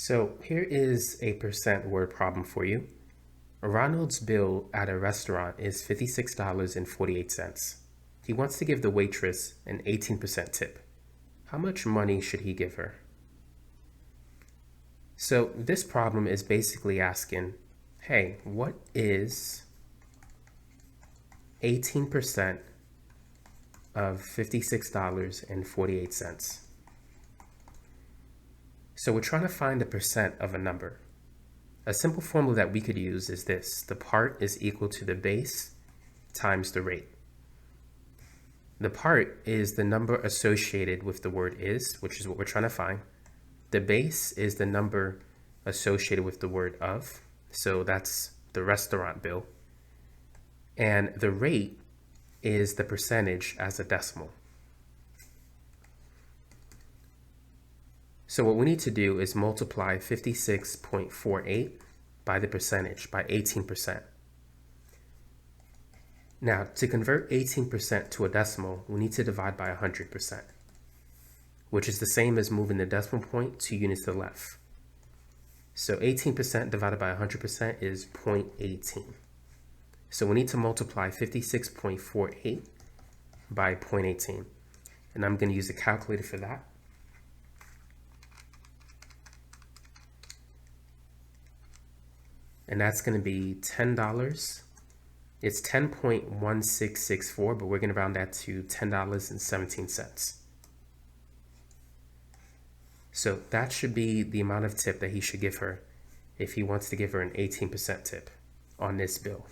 So here is a percent word problem for you. Ronald's bill at a restaurant is $56.48. He wants to give the waitress an 18% tip. How much money should he give her? So this problem is basically asking, hey, what is 18% of $56.48? So we're trying to find the percent of a number. A simple formula that we could use is this. The part is equal to the base times the rate. The part is the number associated with the word is, which is what we're trying to find. The base is the number associated with the word of, so that's the restaurant bill. And the rate is the percentage as a decimal. So what we need to do is multiply 56.48 by the percentage, by 18%. Now, to convert 18% to a decimal, we need to divide by 100%, which is the same as moving the decimal point 2 units to the left. So 18% divided by 100% is 0.18. So we need to multiply 56.48 by 0.18. And I'm going to use a calculator for that. And that's going to be $10. It's 10.1664, but we're going to round that to $10.17. So that should be the amount of tip that he should give her if he wants to give her an 18% tip on this bill.